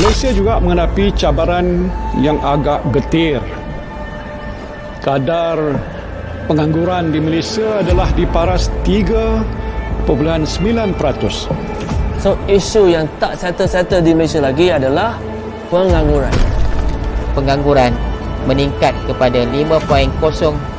Malaysia juga menghadapi cabaran yang agak getir. Kadar pengangguran di Malaysia adalah di paras 3.9%. So, isu yang tak settle-settle di Malaysia lagi adalah pengangguran. Pengangguran meningkat kepada 5.0%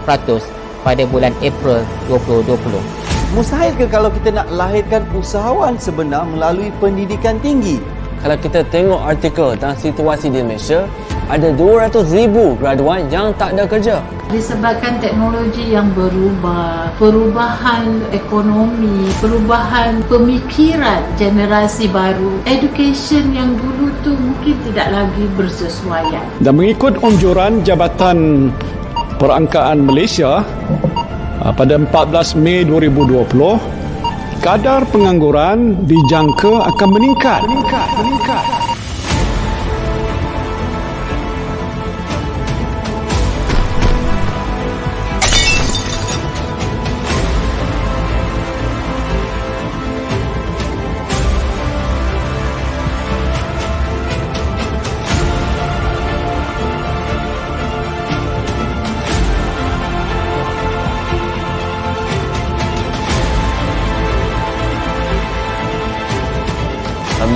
pada bulan April 2020. Mustahil ke kalau kita nak lahirkan usahawan sebenar melalui pendidikan tinggi? Kalau kita tengok artikel tentang situasi di Malaysia, ada 200,000 graduan yang tak ada kerja. Disebabkan teknologi yang berubah, perubahan ekonomi, perubahan pemikiran generasi baru, education yang dulu tu mungkin tidak lagi bersesuaian. Dan mengikut anjuran Jabatan Perangkaan Malaysia pada 14 Mei 2020, kadar pengangguran dijangka akan meningkat.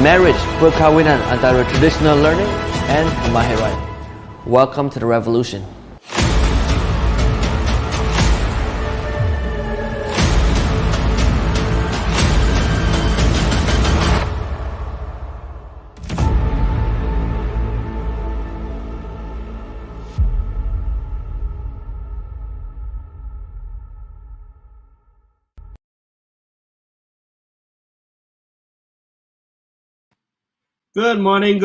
Marriage, perkahwinan antara traditional learning and kemahiran. Welcome to the revolution. Good morning.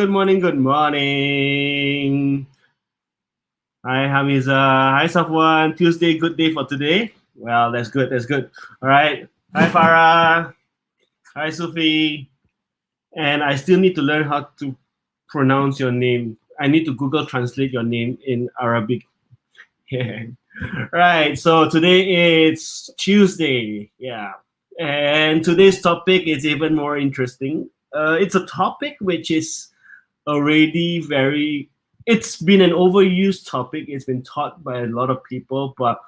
Hi, Hamiza. Hi, Safwan. Tuesday, good day for today. Well, that's good. All right. Hi, Farah. Hi, Sufi. And I still need to learn how to pronounce your name. I need to Google translate your name in Arabic. Right. So today it's Tuesday. Yeah. And today's topic is even more interesting. It's a topic which is already it's been an overused topic. It's been taught by a lot of people, but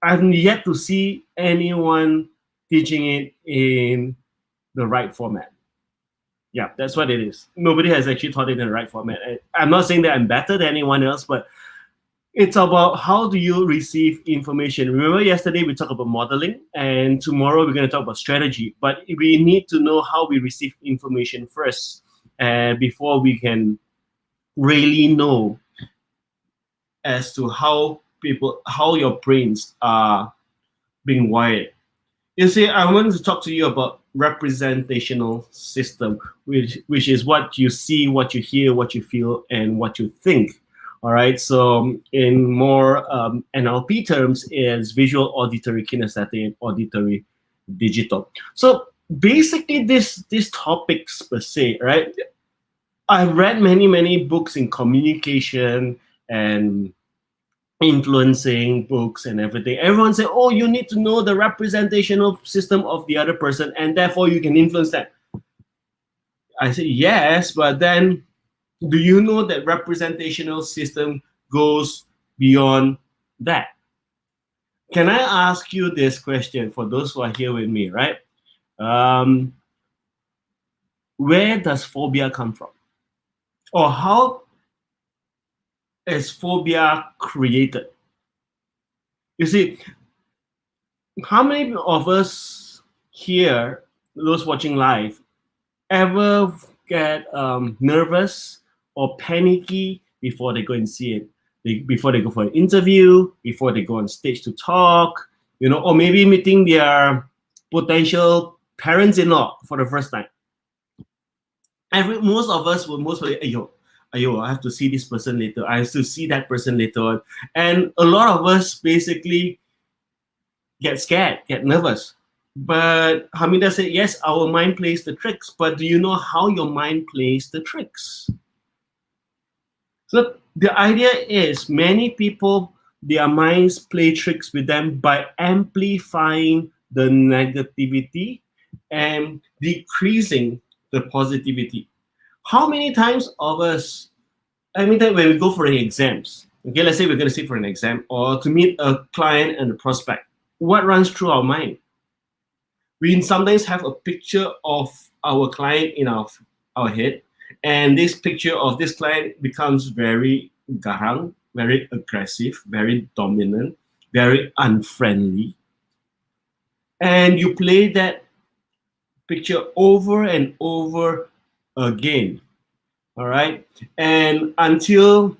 I've yet to see anyone teaching it in the right format. Yeah, that's what it is. Nobody has actually taught it in the right format. I'm not saying that I'm better than anyone else, but it's about how do you receive information. Remember yesterday we talked about modeling, and tomorrow we're going to talk about strategy. But we need to know how we receive information first before we can really know as to how your brains are being wired. You see, I wanted to talk to you about representational system, which is what you see, what you hear, what you feel, and what you think. All right, so in more NLP terms is visual, auditory, kinesthetic, and auditory digital. So basically these topics per se, right? I've read many books in communication and influencing books and everything. Everyone say, oh, you need to know the representational system of the other person and therefore you can influence that. I say, yes, but then do you know that representational system goes beyond that? Can I ask you this question for those who are here with me, right? Where does phobia come from? Or how is phobia created? You see, how many of us here, those watching live, ever get nervous or panicky before they go and see it, before they go for an interview, before they go on stage to talk, or maybe meeting their potential parents-in-law for the first time? Most of us will mostly, I have to see this person later. I have to see that person later on. And a lot of us basically get scared, get nervous. But Hamida said, yes, our mind plays the tricks. But do you know how your mind plays the tricks? So the idea is many people, their minds play tricks with them by amplifying the negativity and decreasing the positivity. How many times of us, I mean, that when we go for the exams, okay, let's say we're going to sit for an exam or to meet a client and a prospect, what runs through our mind? We sometimes have a picture of our client in our head, and this picture of this client becomes very garang, very aggressive, very dominant, very unfriendly. And you play that picture over and over again. All right. And until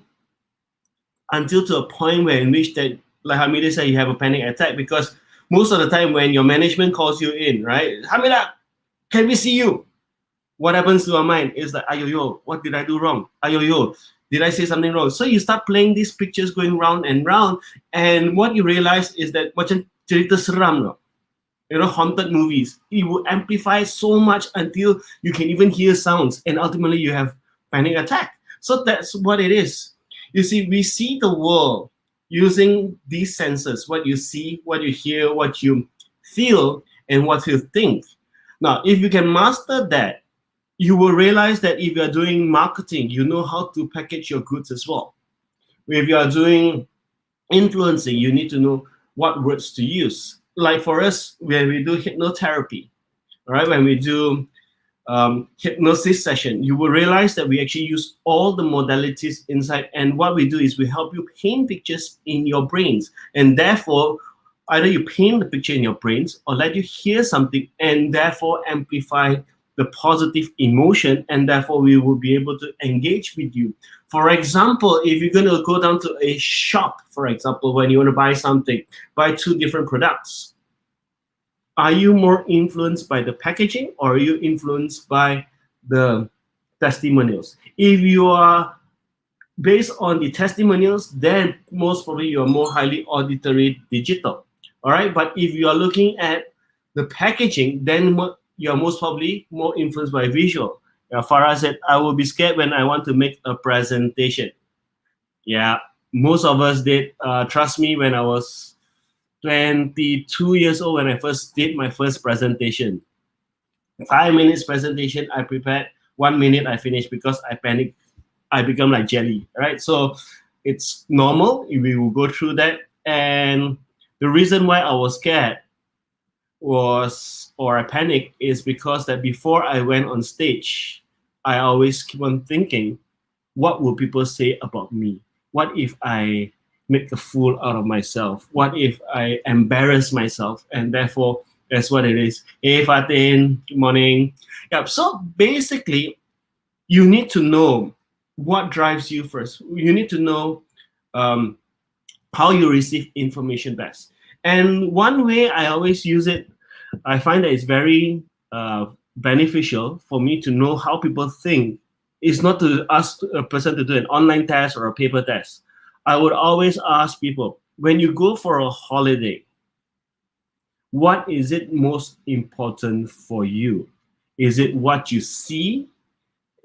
to a point where in which that, like Hamida said, you have a panic attack, because most of the time when your management calls you in, right? Hamida, can we see you? What happens to our mind is like, ayo, what did I do wrong? Ayo, did I say something wrong? So you start playing these pictures going round and round, and what you realize is that macam cerita seram, haunted movies. It will amplify so much until you can even hear sounds, and ultimately you have panic attack. So that's what it is. You see, we see the world using these senses: what you see, what you hear, what you feel, and what you think. Now, if you can master that, you will realize that if you're doing marketing, you know how to package your goods as well. If you are doing influencing, you need to know what words to use. Like for us, when we do hypnotherapy, all right, when we do hypnosis session, you will realize that we actually use all the modalities inside. And what we do is we help you paint pictures in your brains. And therefore, either you paint the picture in your brains or let you hear something and therefore amplify the positive emotion, and therefore we will be able to engage with you. For example, if you're going to go down to a shop, for example, when you want to buy something, buy 2 different products, are you more influenced by the packaging or are you influenced by the testimonials? If you are based on the testimonials, then most probably you are more highly auditory digital. All right, but if you are looking at the packaging, then you're most probably more influenced by visual. Farah said, I will be scared when I want to make a presentation. Yeah, most of us did. Trust me, when I was 22 years old, when I first did my first presentation, 5 minutes presentation, I prepared, 1 minute I finished because I panicked. I become like jelly, right? So it's normal. We will go through that. And the reason why I was scared or I panicked is because that before I went on stage, I always keep on thinking, what will people say about me? What if I make a fool out of myself? What if I embarrass myself? And therefore, that's what it is. Hey, Fatin, good morning. Yeah, so basically, you need to know what drives you first. You need to know how you receive information best. And one way I always use it, I find that it's very beneficial for me to know how people think. It's not to ask a person to do an online test or a paper test. I would always ask people, when you go for a holiday, what is it most important for you? Is it what you see?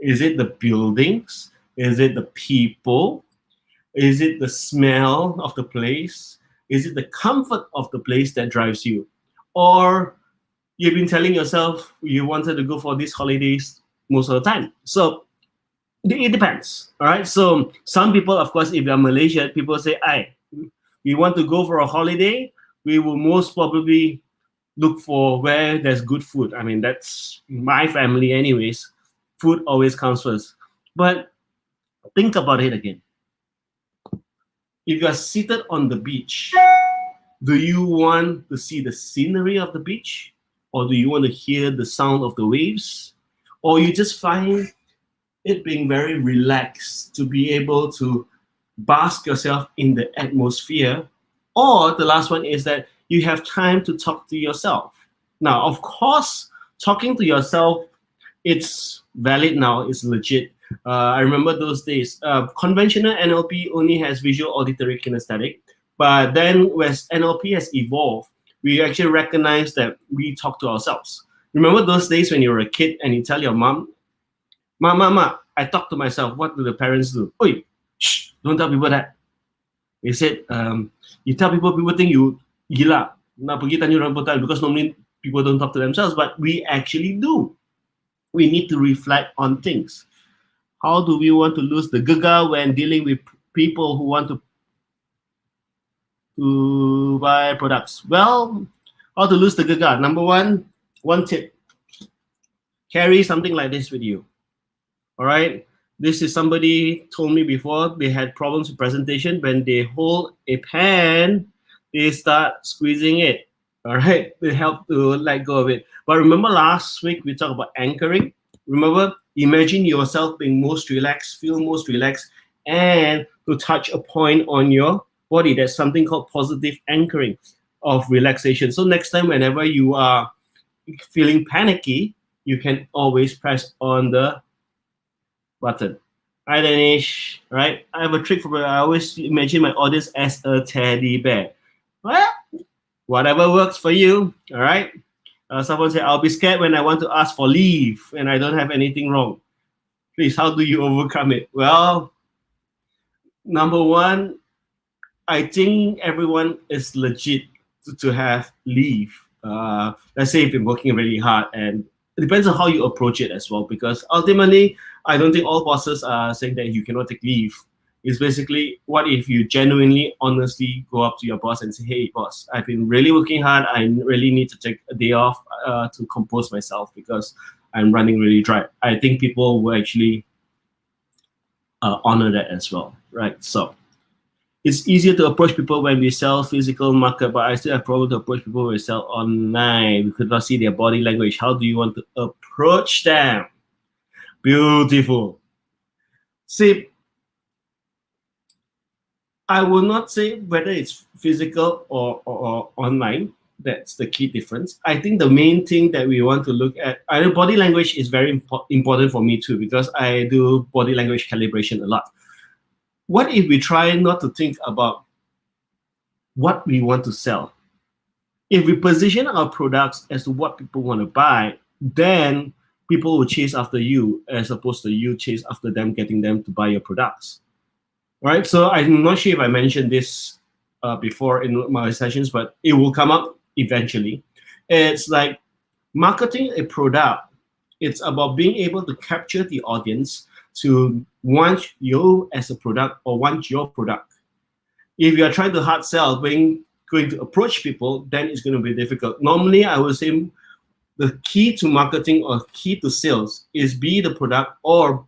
Is it the buildings? Is it the people? Is it the smell of the place? Is it the comfort of the place that drives you? Or you've been telling yourself you wanted to go for these holidays most of the time. So it depends, all right? So some people, of course, if they're Malaysian, people say, we want to go for a holiday, we will most probably look for where there's good food. I mean, that's my family anyways. Food always comes first. But think about it again. If you're seated on the beach, do you want to see the scenery of the beach? Or do you want to hear the sound of the waves? Or you just find it being very relaxed to be able to bask yourself in the atmosphere? Or the last one is that you have time to talk to yourself. Now, of course, talking to yourself, it's valid now, it's legit. I remember those days. Conventional NLP only has visual, auditory, kinesthetic. But then as NLP has evolved, we actually recognize that we talk to ourselves. Remember those days when you were a kid and you tell your mom, Ma, I talk to myself. What do the parents do? Oi, shh, don't tell people that. They said, you tell people think you gila. Nak pergi Tanjung Rambutan, because normally people don't talk to themselves, but we actually do. We need to reflect on things. How do we want to lose the gaga when dealing with people who want to buy products? Well, how to lose the gaga? Number one tip: carry something like this with you. All right. This is somebody told me before they had problems with presentation. When they hold a pen, they start squeezing it. All right. They help to let go of it. But remember last week we talked about anchoring. Remember, imagine yourself being most relaxed, feel most relaxed, and to touch a point on your body. There's something called positive anchoring of relaxation. So next time, whenever you are feeling panicky, you can always press on the button. Hi, Danish. Right? I have a trick for I always imagine my audience as a teddy bear. Well, whatever works for you. All right. Someone said, I'll be scared when I want to ask for leave and I don't have anything wrong. Please, how do you overcome it? Well, number one, I think everyone is legit to have leave. Let's say if you're working really hard, and it depends on how you approach it as well, because ultimately, I don't think all bosses are saying that you cannot take leave. It's basically, what if you genuinely, honestly go up to your boss and say, hey, boss, I've been really working hard. I really need to take a day off to compose myself because I'm running really dry. I think people will actually honor that as well, right? So it's easier to approach people when we sell physical market, but I still have problem to approach people when we sell online. We could not see their body language. How do you want to approach them? Beautiful. See, I will not say whether it's physical or online. That's the key difference. I think the main thing that we want to look at, I know body language is very important for me too, because I do body language calibration a lot. What if we try not to think about what we want to sell? If we position our products as to what people want to buy, then people will chase after you as opposed to you chase after them, getting them to buy your products. Right? So I'm not sure if I mentioned this before in my sessions, but it will come up eventually. It's like marketing a product. It's about being able to capture the audience to want you as a product or want your product. If you are trying to hard sell, going to approach people, then it's going to be difficult. Normally, I would say the key to marketing or key to sales is be the product or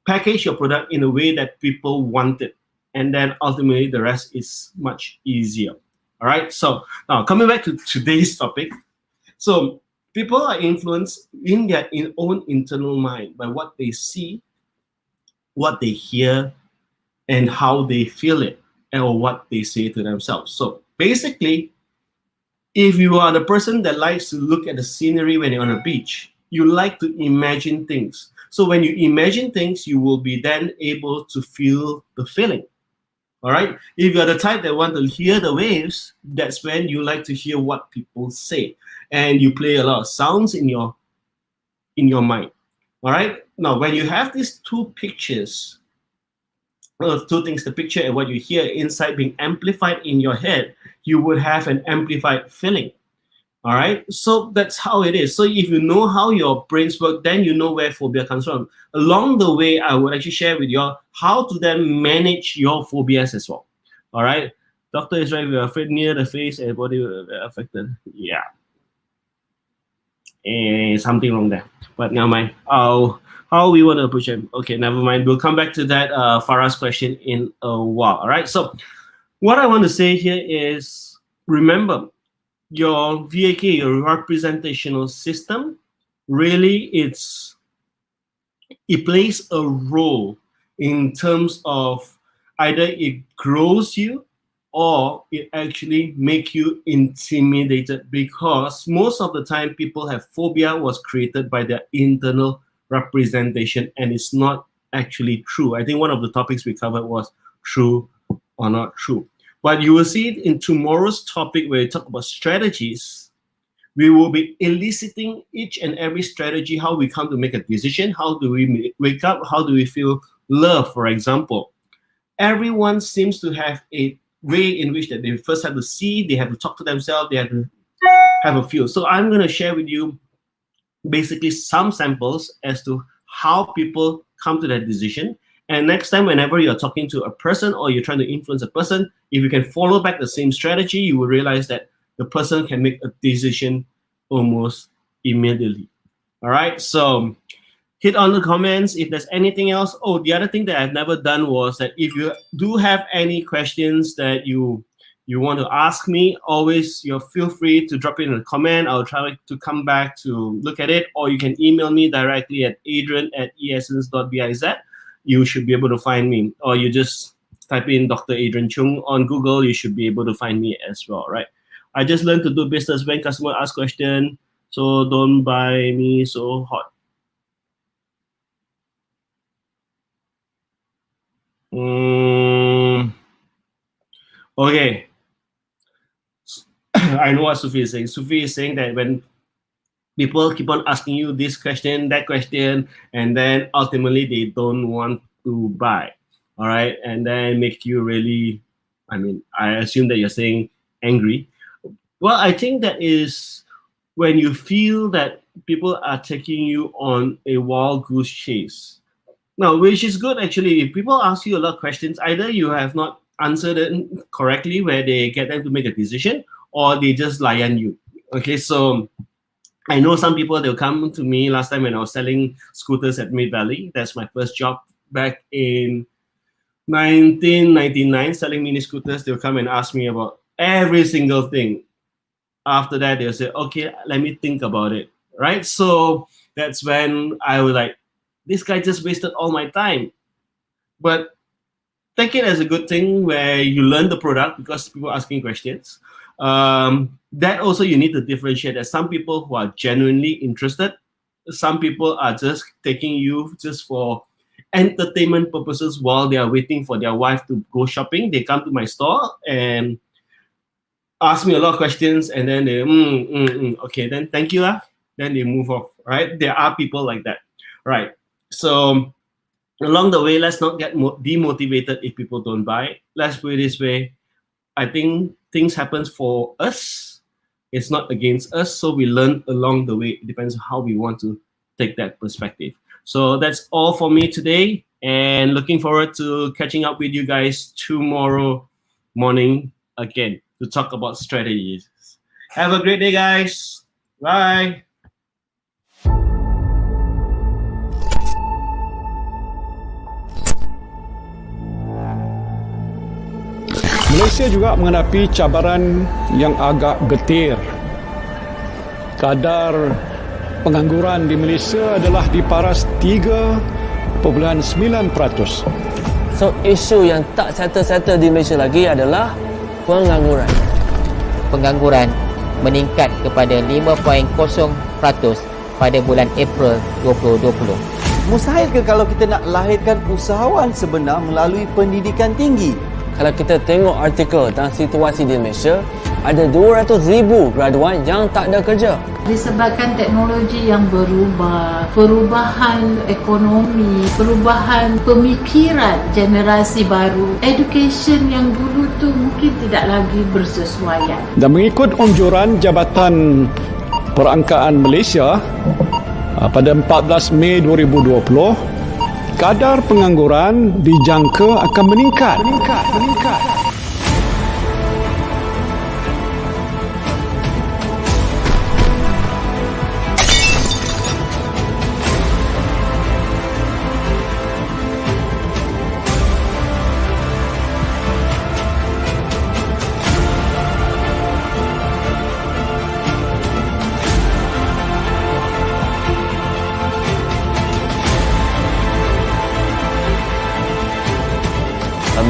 package your product in a way that people want it. And then ultimately the rest is much easier. All right. So now coming back to today's topic. So people are influenced in their own internal mind by what they see, what they hear, and how they feel it, or what they say to themselves. So basically, if you are the person that likes to look at the scenery when you're on a beach, you like to imagine things. So when you imagine things, you will be then able to feel the feeling. All right. If you're the type that want to hear the waves, that's when you like to hear what people say, and you play a lot of sounds in your mind. All right. Now, when you have these two pictures, two things, the picture and what you hear inside being amplified in your head, you would have an amplified feeling. All right. So that's how it is. So if you know how your brains work, then you know where phobia comes from. Along the way, I would actually share with you all how to then manage your phobias as well. All right. Doctor is right. If you're afraid near the face and body will be affected. Yeah. Something wrong there. But never mind. How we want to approach it. Okay, never mind. We'll come back to that Farah's question in a while. All right. So what I want to say here is, remember, your VAK, your representational system, really it plays a role in terms of either it grows you or it actually make you intimidated, because most of the time people have phobia was created by their internal representation, and it's not actually true. I think one of the topics we covered was true or not true. But you will see it in tomorrow's topic where we talk about strategies. We will be eliciting each and every strategy, how we come to make a decision, how do we wake up, how do we feel love, for example. Everyone seems to have a way in which that they first have to see, they have to talk to themselves, they have to have a feel. So I'm going to share with you basically some samples as to how people come to that decision. And next time, whenever you're talking to a person or you're trying to influence a person, if you can follow back the same strategy, you will realize that the person can make a decision almost immediately. All right, so hit on the comments if there's anything else. Oh, the other thing that I've never done was that if you do have any questions that you want to ask me, always feel free to drop it in a comment. I'll try to come back to look at it, or you can email me directly at adrian@essence.bhd. You should be able to find me, or you just type in Dr. Adrian Choong on Google. You should be able to find me as well, right? I just learned to do business when customer ask question, so don't buy me so hot. Okay. I know what Sufi is saying. Sufi is saying that when people keep on asking you this question, that question, and then ultimately they don't want to buy, all right? And then make you really, I assume that you're saying angry. Well, I think that is when you feel that people are taking you on a wild goose chase. Now, which is good actually. If people ask you a lot of questions, either you have not answered it correctly where they get them to make a decision, or they just lie on you. Okay, so I know some people, they'll come to me last time when I was selling scooters at Mid Valley. That's my first job back in 1999, selling mini scooters. They'll come and ask me about every single thing. After that, they'll say, okay, let me think about it, right? So that's when I was like, this guy just wasted all my time. But take it as a good thing where you learn the product because people are asking questions. That also you need to differentiate. There's some people who are genuinely interested. Some people are just taking you just for entertainment purposes while they are waiting for their wife to go shopping. They come to my store and ask me a lot of questions, and then they okay, then thank you then they move off, right? There are people like that, right? So along the way, let's not get demotivated if people don't buy. Let's put it this way, I think things happen for us. It's not against us, so we learn along the way. It depends on how we want to take that perspective. So that's all for me today, and looking forward to catching up with you guys tomorrow morning again to talk about strategies. Have a great day, guys. Bye. Malaysia juga menghadapi cabaran yang agak getir. Kadar pengangguran di Malaysia adalah di paras 3.9%. So, isu yang tak settle-settle di Malaysia lagi adalah pengangguran. Pengangguran meningkat kepada 5.0% pada bulan April 2020. Mustahil ke kalau kita nak lahirkan usahawan sebenar melalui pendidikan tinggi? Kalau kita tengok artikel tentang situasi di Malaysia, ada 200,000 graduan yang tak ada kerja. Disebabkan teknologi yang berubah, perubahan ekonomi, perubahan pemikiran generasi baru, education yang dulu tu mungkin tidak lagi bersesuaian. Dan mengikut anjuran Jabatan Perangkaan Malaysia pada 14 Mei 2020, kadar pengangguran dijangka akan meningkat.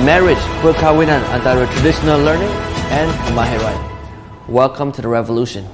Marriage, perkahwinan antara traditional learning and kemahiran. Welcome to the revolution.